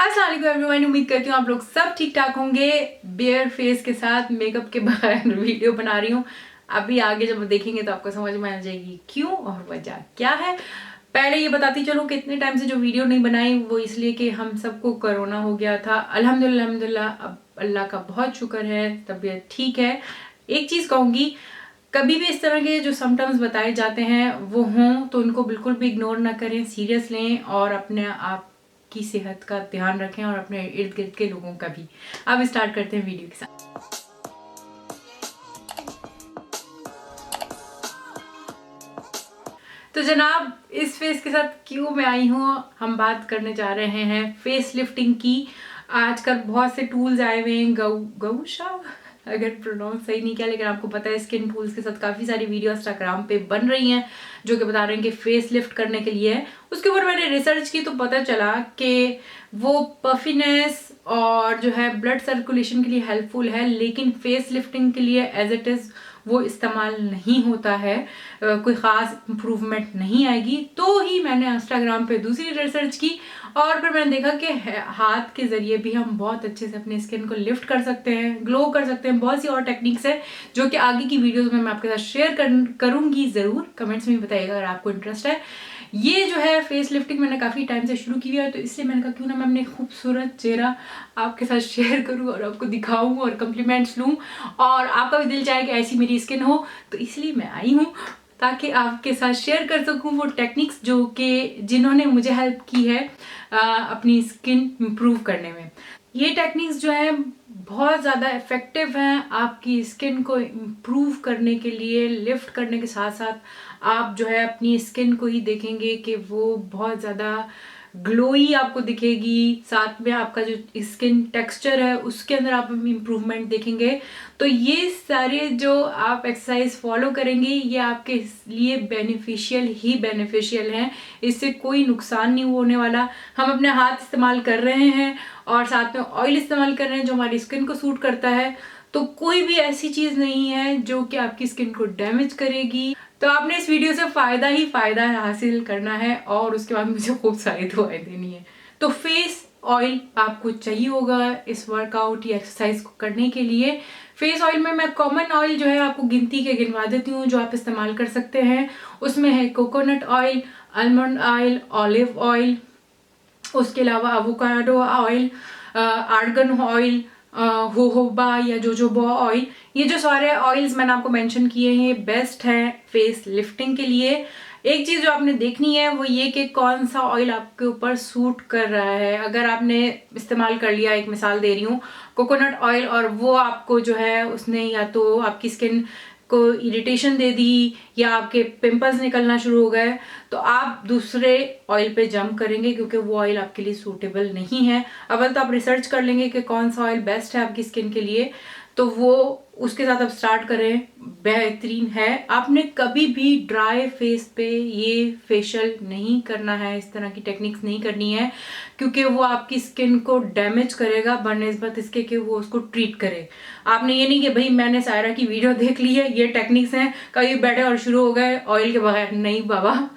अस्सलाम वालेकुम एवरीवन, उम्मीद करती हूँ आप लोग सब ठीक ठाक होंगे। बेयर फेस के साथ मेकअप के बगैर वीडियो बना रही हूँ। अभी आगे जब देखेंगे तो आपको समझ में आ जाएगी क्यों और वजह क्या है। पहले ये बताती चलो कि इतने टाइम से जो वीडियो नहीं बनाई वो इसलिए कि हम सबको कोरोना हो गया था। अल्हम्दुलिल्लाह अब अल्लाह का बहुत शुक्र है, तबीयत ठीक है। एक चीज़ कहूँगी, कभी भी इस तरह के जो सिम्टम्स बताए जाते हैं वो हों तो उनको बिल्कुल भी इग्नोर ना करें, सीरियस लें और अपने आप की सेहत का ध्यान रखें और अपने इर्द गिर्द के लोगों का भी। अब स्टार्ट करते हैं वीडियो के साथ। तो जनाब, इस फेस के साथ क्यों मैं आई हूँ, हम बात करने जा रहे हैं फेस लिफ्टिंग की। आजकल बहुत से टूल्स आए हुए हैं, गौशा अगर प्रोनाउंस सही नहीं किया, लेकिन आपको पता है स्किन टूल्स के साथ काफ़ी सारी वीडियो इंस्टाग्राम पे बन रही हैं जो कि बता रहे हैं कि फेस लिफ्ट करने के लिए है। उसके ऊपर मैंने रिसर्च की तो पता चला कि वो पफिनेस और जो है ब्लड सर्कुलेशन के लिए हेल्पफुल है, लेकिन फेस लिफ्टिंग के लिए एज इट इज़ वो इस्तेमाल नहीं होता है। कोई ख़ास इम्प्रूवमेंट नहीं आएगी। तो ही मैंने इंस्टाग्राम पे दूसरी रिसर्च की और फिर मैंने देखा कि हाथ के ज़रिए भी हम बहुत अच्छे से अपनी स्किन को लिफ्ट कर सकते हैं, ग्लो कर सकते हैं। बहुत सी और टेक्निक्स है जो कि आगे की वीडियोस में मैं आपके साथ शेयर करूँगी। ज़रूर कमेंट्स में बताइएगा अगर आपको इंटरेस्ट है। ये जो है फेस लिफ्टिंग मैंने काफ़ी टाइम से शुरू की हुई है, तो इसलिए मैंने कहा क्यों ना मैं अपने खूबसूरत चेहरा आपके साथ शेयर करूं और आपको दिखाऊं और कम्प्लीमेंट्स लूं और आपका भी दिल चाहे कि ऐसी मेरी स्किन हो। तो इसलिए मैं आई हूं ताकि आपके साथ शेयर कर सकूं वो टेक्निक्स जो कि जिन्होंने मुझे हेल्प की है अपनी स्किन इम्प्रूव करने में। ये टेक्निक्स जो है बहुत ज़्यादा इफ़ेक्टिव हैं आपकी स्किन को इम्प्रूव करने के लिए। लिफ्ट करने के साथ साथ आप जो है अपनी स्किन को ही देखेंगे कि वो बहुत ज़्यादा ग्लोई आपको दिखेगी। साथ में आपका जो स्किन टेक्सचर है उसके अंदर आप इम्प्रूवमेंट देखेंगे। तो ये सारे जो आप एक्सरसाइज फॉलो करेंगे ये आपके लिए बेनिफिशियल हैं। इससे कोई नुकसान नहीं होने वाला। हम अपने हाथ इस्तेमाल कर रहे हैं और साथ में ऑयल इस्तेमाल कर रहे हैं जो हमारी स्किन को सूट करता है। तो कोई भी ऐसी चीज़ नहीं है जो कि आपकी स्किन को डैमेज करेगी। तो आपने इस वीडियो से फ़ायदा ही फ़ायदा हासिल करना है और उसके बाद मुझे खूब सारी दुआएं देनी है। तो फेस ऑयल आपको चाहिए होगा इस वर्कआउट या एक्सरसाइज को करने के लिए। फेस ऑयल में मैं कॉमन ऑयल जो है आपको गिनती के गिनवा देती हूँ जो आप इस्तेमाल कर सकते हैं। उसमें है coconut oil, almond oil, olive oil, उसके अलावा avocado oil, argan oil, jojoba या जोजोबा ऑयल। ये जो सारे ऑयल्स मैंने आपको मेंशन किए हैं ये बेस्ट हैं फेस लिफ्टिंग के लिए। एक चीज़ जो आपने देखनी है वो ये कि कौन सा ऑयल आपके ऊपर सूट कर रहा है। अगर आपने इस्तेमाल कर लिया, एक मिसाल दे रही हूँ, कोकोनट ऑयल, और वो आपको जो है उसने या तो आपकी स्किन को इरिटेशन दे दी या आपके पिंपल्स निकलना शुरू हो गए, तो आप दूसरे ऑयल पे जंप करेंगे क्योंकि वो ऑयल आपके लिए सूटेबल नहीं है। अव्वल तो आप रिसर्च कर लेंगे कि कौन सा ऑयल बेस्ट है आपकी स्किन के लिए, तो वो उसके साथ आप स्टार्ट करें, बेहतरीन है। आपने कभी भी ड्राई फेस पे ये फेशियल नहीं करना है, इस तरह की टेक्निक्स नहीं करनी है क्योंकि वो आपकी स्किन को डैमेज करेगा बनस्बत इसके कि वो उसको ट्रीट करे। आपने ये नहीं कि भाई मैंने सायरा की वीडियो देख ली है, ये टेक्निक्स हैं, कहीं बैठे और शुरू हो गए ऑयल के बगैर। नहीं बाबा,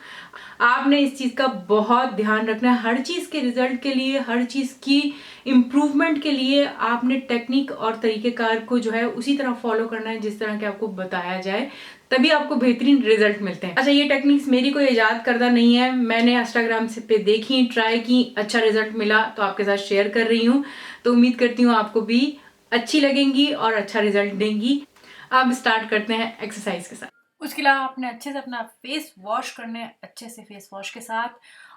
आपने इस चीज़ का बहुत ध्यान रखना है। हर चीज़ के रिजल्ट के लिए, हर चीज़ की इम्प्रूवमेंट के लिए आपने टेक्निक और तरीक़ेकार को जो है उसी तरह फॉलो करना है जिस तरह के आपको बताया जाए, तभी आपको बेहतरीन रिजल्ट मिलते हैं। अच्छा, ये टेक्निक्स मेरी कोई ईजाद करदा नहीं है, मैंने इंस्टाग्राम से पे देखी, ट्राई की, अच्छा रिजल्ट मिला तो आपके साथ शेयर कर रही हूँ। तो उम्मीद करती हूँ आपको भी अच्छी लगेंगी और अच्छा रिजल्ट देंगी। अब स्टार्ट करते हैं एक्सरसाइज के साथ। उसके अलावा आपने अच्छे से अपना फेस वॉश करना है, अच्छे से फेस वॉश के साथ,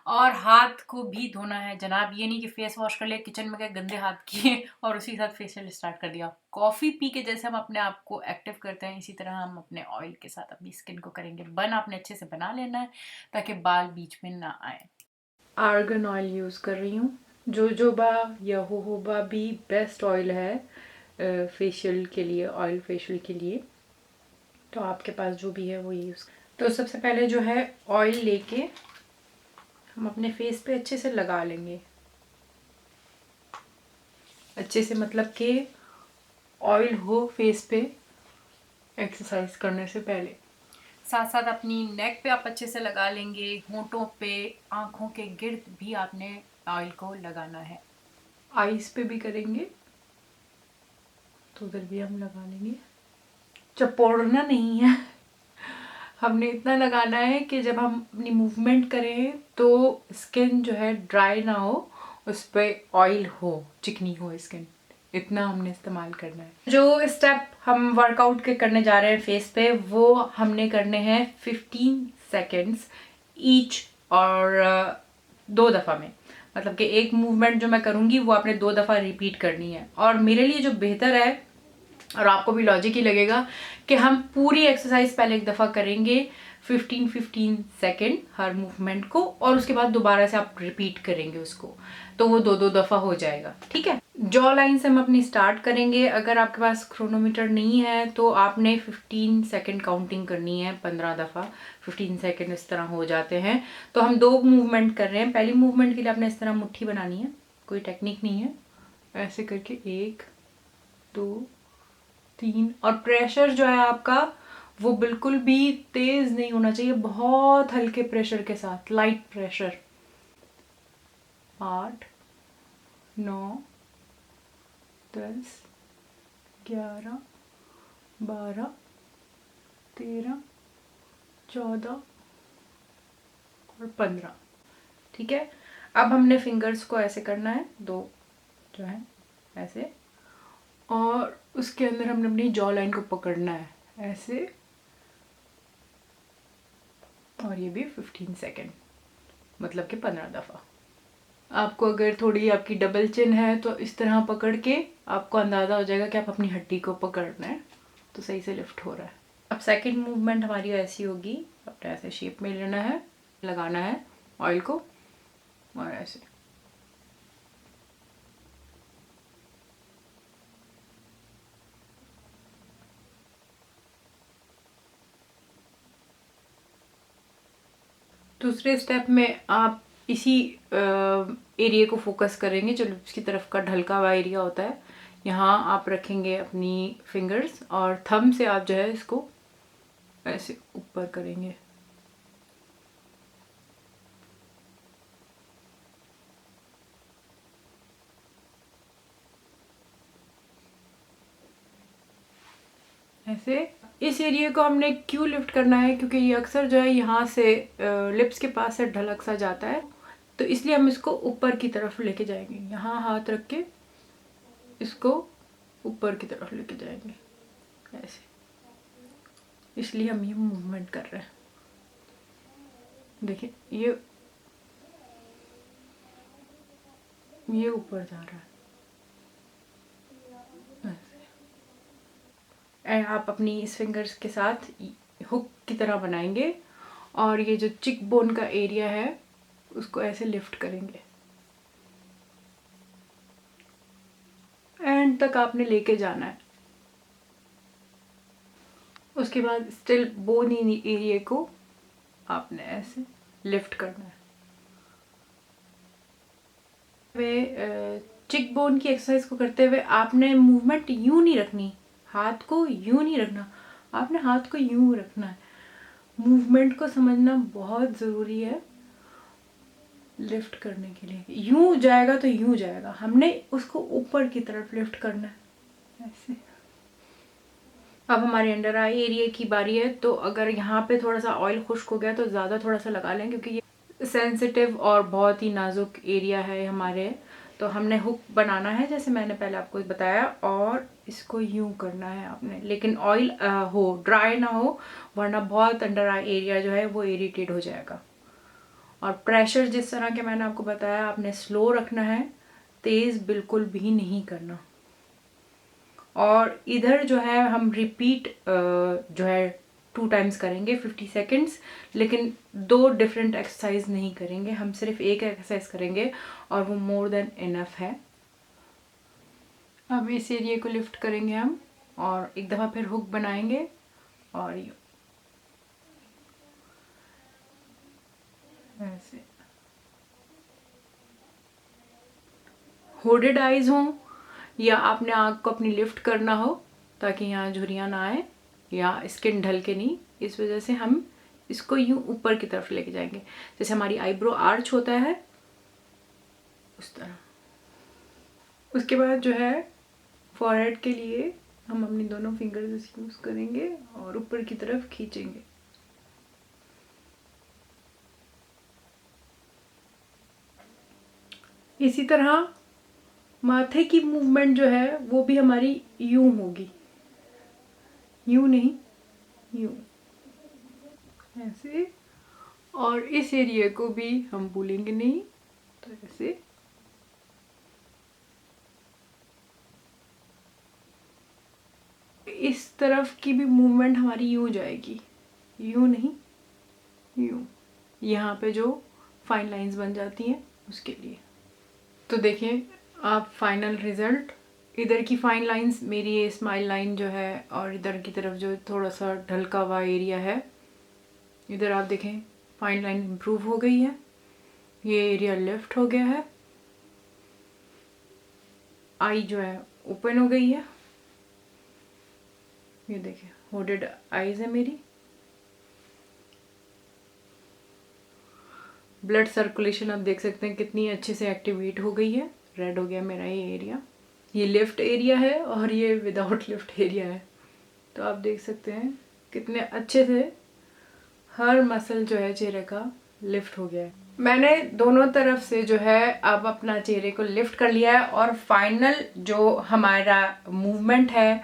और हाथ को भी धोना है जनाब। ये नहीं कि फेस वॉश कर लिया, किचन में गए, गंदे हाथ किए और उसी के साथ फेशियल स्टार्ट कर दिया। कॉफ़ी पी के जैसे हम अपने आप को एक्टिव करते हैं इसी तरह हम अपने ऑयल के साथ अपनी स्किन को करेंगे। बन आपने अच्छे से बना लेना है ताकि बाल बीच में ना आए। आर्गन ऑयल यूज़ कर रही हूँ। जोजोबा या जोजोबा भी बेस्ट ऑयल है फेशियल के लिए, ऑयल फेशियल के लिए। तो आपके पास जो भी है वो यूज़। तो सबसे पहले जो है ऑयल लेके हम अपने फेस पे अच्छे से लगा लेंगे। अच्छे से मतलब कि ऑयल हो फेस पे एक्सरसाइज करने से पहले। साथ साथ अपनी नेक पे आप अच्छे से लगा लेंगे, होंठों पे, आँखों के गिर्द भी आपने ऑयल को लगाना है। आईज पे भी करेंगे तो उधर भी हम लगा लेंगे। चपोड़ना नहीं है, हमने इतना लगाना है कि जब हम अपनी मूवमेंट करें तो स्किन जो है ड्राई ना हो, उस पर ऑयल हो, चिकनी हो स्किन, इतना हमने इस्तेमाल करना है। जो स्टेप हम वर्कआउट के करने जा रहे हैं फेस पे, वो हमने करने हैं 15 सेकेंड्स ईच, और 2 दफ़ा में, मतलब कि एक मूवमेंट जो मैं करूँगी वो आपने 2 दफ़ा रिपीट करनी है। और मेरे लिए जो बेहतर है और आपको भी लॉजिक ही लगेगा कि हम पूरी एक्सरसाइज पहले एक दफ़ा करेंगे 15-15 सेकेंड हर मूवमेंट को, और उसके बाद दोबारा से आप रिपीट करेंगे उसको, तो वो 2-2 दफ़ा हो जाएगा। ठीक है, जॉ लाइन से हम अपनी स्टार्ट करेंगे। अगर आपके पास क्रोनोमीटर नहीं है तो आपने 15 सेकेंड काउंटिंग करनी है, 15 दफ़ा 15 सेकेंड इस तरह हो जाते हैं। तो हम 2 मूवमेंट कर रहे हैं। पहली मूवमेंट के लिए आपने इस तरह मुट्ठी बनानी है, कोई टेक्निक नहीं है, ऐसे करके 1 2 3, और प्रेशर जो है आपका वो बिल्कुल भी तेज नहीं होना चाहिए, बहुत हल्के प्रेशर के साथ, लाइट प्रेशर। 8 9 10 11 12 13 14 और 15। ठीक है, अब हमने फिंगर्स को ऐसे करना है, 2 जो है ऐसे, और उसके अंदर हमने अपनी जॉ लाइन को पकड़ना है ऐसे, और ये भी 15 सेकेंड, मतलब कि 15 दफ़ा। आपको अगर थोड़ी आपकी डबल चिन है तो इस तरह पकड़ के आपको अंदाज़ा हो जाएगा कि आप अपनी हड्डी को पकड़ना है तो सही से लिफ्ट हो रहा है। अब सेकंड मूवमेंट हमारी ऐसी होगी, अपने ऐसे शेप में लेना है, लगाना है ऑयल को, और ऐसे दूसरे स्टेप में आप इसी एरिया को फोकस करेंगे जो लिप्स की तरफ का ढलका हुआ एरिया होता है। यहाँ आप रखेंगे अपनी फिंगर्स और थंब से आप जो है इसको ऐसे ऊपर करेंगे। ऐसे इस एरिया को हमने क्यों लिफ्ट करना है, क्योंकि ये अक्सर जो है यहाँ से लिप्स के पास से ढलक सा जाता है, तो इसलिए हम इसको ऊपर की तरफ लेके जाएंगे। यहाँ हाथ रख के इसको ऊपर की तरफ लेके जाएंगे ऐसे, इसलिए हम ये मूवमेंट कर रहे हैं। देखिए ये ऊपर जा रहा है ऐसे। एंड आप अपनी इस फिंगर्स के साथ हुक की तरह बनाएंगे और ये जो चिक बोन का एरिया है उसको ऐसे लिफ्ट करेंगे, एंड तक आपने लेके जाना है। उसके बाद स्टिल बोन एरिया को आपने ऐसे लिफ्ट करना है। वे चिक बोन की एक्सरसाइज को करते हुए आपने मूवमेंट यूं नहीं रखनी, हाथ को यूं नहीं रखना, आपने हाथ को यूं रखना है। मूवमेंट को समझना बहुत ज़रूरी है लिफ्ट करने के लिए। यूं जाएगा तो यूं जाएगा, हमने उसको ऊपर की तरफ लिफ्ट करना है ऐसे। अब हमारे अंडर आई एरिया की बारी है, तो अगर यहाँ पे थोड़ा सा ऑयल खुश्क हो गया तो ज़्यादा थोड़ा सा लगा लें, क्योंकि ये सेंसिटिव और बहुत ही नाजुक एरिया है हमारे। तो हमने हुक बनाना है जैसे मैंने पहले आपको बताया, और इसको यूं करना है आपने, लेकिन ऑयल हो, ड्राई ना हो, वरना बहुत अंडर आई एरिया जो है वो इरिटेट हो जाएगा। और प्रेशर जिस तरह के मैंने आपको बताया आपने स्लो रखना है, तेज़ बिल्कुल भी नहीं करना। और इधर जो है हम रिपीट जो है 2 टाइम्स करेंगे 50 सेकेंड्स, लेकिन 2 डिफरेंट एक्सरसाइज नहीं करेंगे, हम सिर्फ एक एक्सरसाइज करेंगे और वो मोर देन इनफ है। अब इस एरिया को लिफ्ट करेंगे हम और एक दफ़ा फिर हुक बनाएंगे और ये ऐसे। होडेड आइज हों या आपने आँख को अपनी लिफ्ट करना हो ताकि यहाँ झुर्रियाँ ना आए या स्किन ढल के नहीं, इस वजह से हम इसको यूं ऊपर की तरफ लेके जाएंगे, जैसे हमारी आईब्रो आर्च होता है उस तरह। उसके बाद जो है फॉरहेड के लिए हम अपनी दोनों फिंगर्स यूज करेंगे और ऊपर की तरफ खींचेंगे। इसी तरह माथे की मूवमेंट जो है वो भी हमारी यूं होगी, यूं नहीं, यूं, ऐसे। और इस एरिया को भी हम भूलेंगे नहीं, तो ऐसे। इस तरफ की भी मूवमेंट हमारी यूं जाएगी, यूं नहीं, यूं, यहाँ पे जो फाइन लाइंस बन जाती हैं उसके लिए। तो देखिए आप फाइनल रिजल्ट, इधर की फाइन लाइंस मेरी ये स्माइल लाइन जो है, और इधर की तरफ जो थोड़ा सा ढलका हुआ एरिया है, इधर आप देखें फाइन लाइन इम्प्रूव हो गई है, ये एरिया लिफ्ट हो गया है, आई जो है ओपन हो गई है, ये देखिए होडेड आईज है मेरी। ब्लड सर्कुलेशन आप देख सकते हैं कितनी अच्छे से एक्टिवेट हो गई है, रेड हो गया मेरा ये एरिया। ये लिफ्ट एरिया है और ये विदाउट लिफ्ट एरिया है, तो आप देख सकते हैं कितने अच्छे से हर मसल जो है चेहरे का लिफ्ट हो गया है। मैंने दोनों तरफ से जो है अब अपना चेहरे को लिफ्ट कर लिया है, और फाइनल जो हमारा मूवमेंट है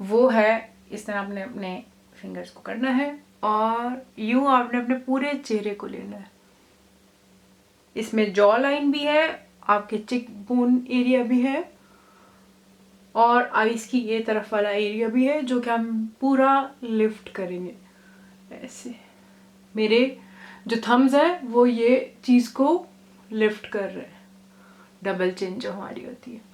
वो है इस तरह आपने अपने फिंगर्स को करना है और यूं आपने अपने पूरे चेहरे को लेना है। इसमें जॉ लाइन भी है, आपके चिक बोन एरिया भी है, और आईज की ये तरफ वाला एरिया भी है जो कि हम पूरा लिफ्ट करेंगे ऐसे। मेरे जो थम्स है वो ये चीज को लिफ्ट कर रहे हैं, डबल चिन जो हमारी होती है।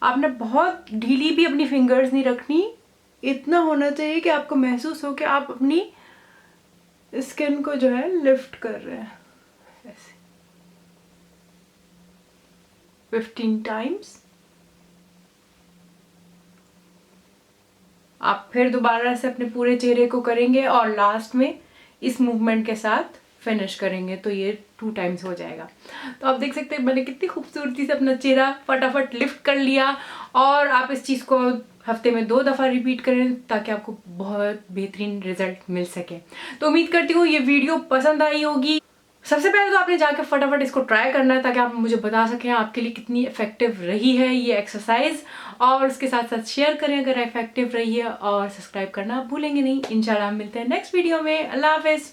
आपने बहुत ढीली भी अपनी फिंगर्स नहीं रखनी, इतना होना चाहिए कि आपको महसूस हो कि आप अपनी स्किन को जो है लिफ्ट कर रहे हैं ऐसे 15 टाइम्स। आप फिर दोबारा से अपने पूरे चेहरे को करेंगे और लास्ट में इस मूवमेंट के साथ फिनिश करेंगे, तो ये 2 टाइम्स हो जाएगा। तो आप देख सकते हैं मैंने कितनी खूबसूरती से अपना चेहरा फटाफट लिफ्ट कर लिया, और आप इस चीज़ को हफ्ते में 2 दफ़ा रिपीट करें ताकि आपको बहुत बेहतरीन रिजल्ट मिल सके। तो उम्मीद करती हूँ ये वीडियो पसंद आई होगी। सबसे पहले तो आपने जाकर फटाफट इसको ट्राई करना है ताकि आप मुझे बता सकें आपके लिए कितनी इफेक्टिव रही है ये एक्सरसाइज, और उसके साथ साथ शेयर करें अगर इफेक्टिव रही है, और सब्सक्राइब करना भूलेंगे नहीं। इंशाल्लाह हम मिलते हैं नेक्स्ट वीडियो में। अल्लाह हाफिज़।